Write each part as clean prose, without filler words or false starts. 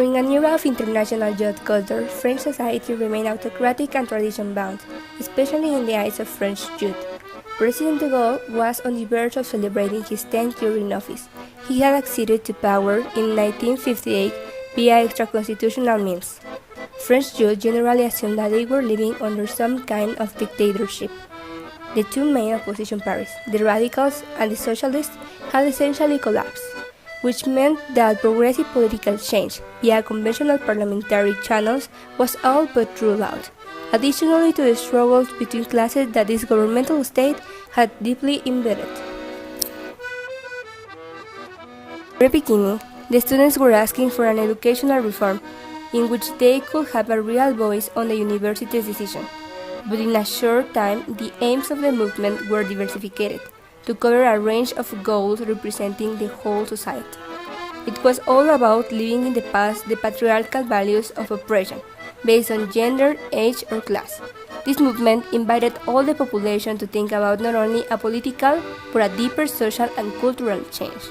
During an era of international youth culture, French society remained autocratic and tradition-bound, especially in the eyes of French youth. President de Gaulle was on the verge of celebrating his 10th year in office. He had acceded to power in 1958 via extra-constitutional means. French youth generally assumed that they were living under some kind of dictatorship. The two main opposition parties, the radicals and the socialists, had essentially collapsed, which meant that progressive political change via conventional parliamentary channels was all but ruled out, additionally to the struggles between classes that this governmental state had deeply embedded. At the beginning, the students were asking for an educational reform in which they could have a real voice on the university's decision. But in a short time, the aims of the movement were diversified to cover a range of goals representing the whole society. It was all about leaving in the past the patriarchal values of oppression, based on gender, age, or class. This movement invited all the population to think about not only a political, but a deeper social and cultural change.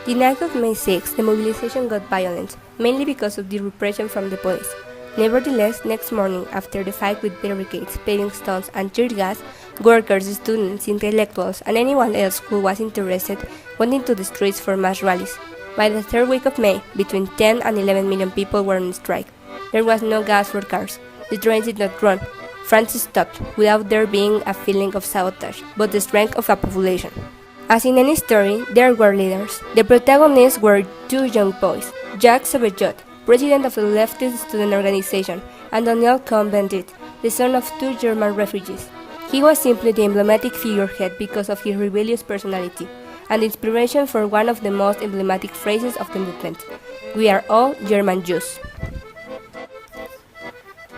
The night of May 6, the mobilization got violent, mainly because of the repression from the police. Nevertheless, next morning, after the fight with barricades, paving stones, and tear gas, workers, students, intellectuals, and anyone else who was interested went into the streets for mass rallies. By the third week of May, between 10 and 11 million people were on strike. There was no gas for cars. The trains did not run. France stopped, without there being a feeling of sabotage, but the strength of a population. As in any story, there were leaders. The protagonists were two young boys, Jacques Sauvetot, president of the leftist student organization, and Daniel Cohn-Bendit, the son of two German refugees. He was simply the emblematic figurehead because of his rebellious personality, and inspiration for one of the most emblematic phrases of the movement: "We are all German Jews."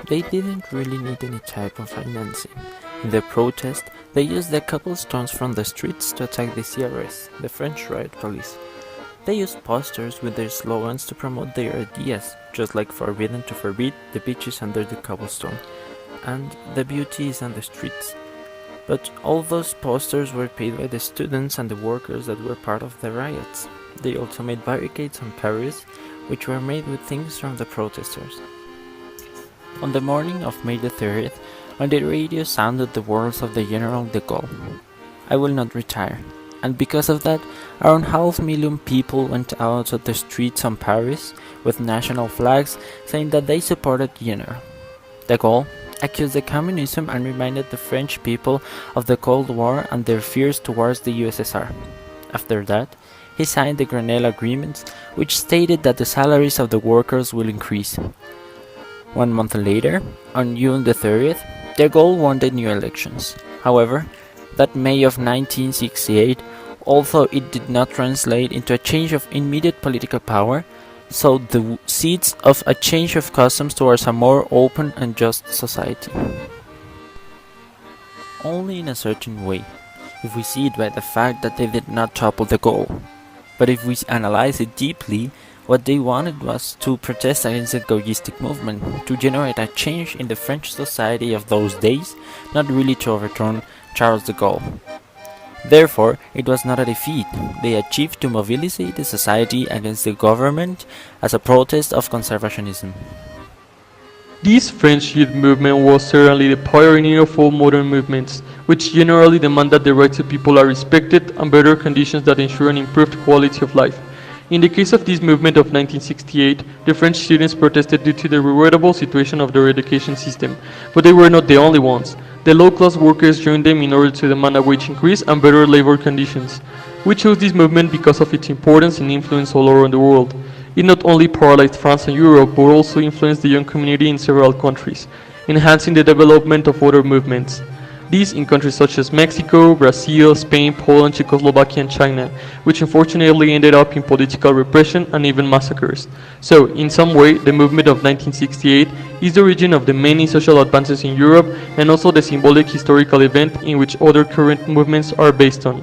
They didn't really need any type of financing. In the protest, they used the cobblestones from the streets to attack the CRS, the French riot police. They used posters with their slogans to promote their ideas, just like forbidden to forbid, the beach is under the cobblestone, and the beauty is on the streets. But all those posters were paid by the students and the workers that were part of the riots. They also made barricades on Paris, which were made with things from the protesters. On the morning of May the 30th, on the radio sounded the words of the General de Gaulle: "I will not retire." And because of that, around 500,000 people went out of the streets on Paris with national flags saying that they supported General. De Gaulle accused the communism and reminded the French people of the Cold War and their fears towards the USSR. After that, he signed the Grenelle Agreements, which stated that the salaries of the workers will increase. 1 month later, on June the 30th, de Gaulle won the new elections. However, that May of 1968, although it did not translate into a change of immediate political power, sowed the seeds of a change of customs towards a more open and just society. Only in a certain way, if we see it by the fact that they did not topple de Gaulle. But if we analyze it deeply, what they wanted was to protest against the Gaullistic movement, to generate a change in the French society of those days, not really to overturn Charles de Gaulle. Therefore, it was not a defeat. They achieved to mobilize the society against the government as a protest of conservationism. This French youth movement was certainly the pioneer of all modern movements, which generally demand that the rights of people are respected and better conditions that ensure an improved quality of life. In the case of this movement of 1968, the French students protested due to the regrettable situation of their education system, but they were not the only ones. The low-class workers joined them in order to demand a wage increase and better labor conditions. We chose this movement because of its importance and influence all around the world. It not only paralyzed France and Europe, but also influenced the young community in several countries, enhancing the development of other movements. These in countries such as Mexico, Brazil, Spain, Poland, Czechoslovakia, and China, which unfortunately ended up in political repression and even massacres. So, in some way, the movement of 1968 is the origin of the many social advances in Europe and also the symbolic historical event in which other current movements are based on.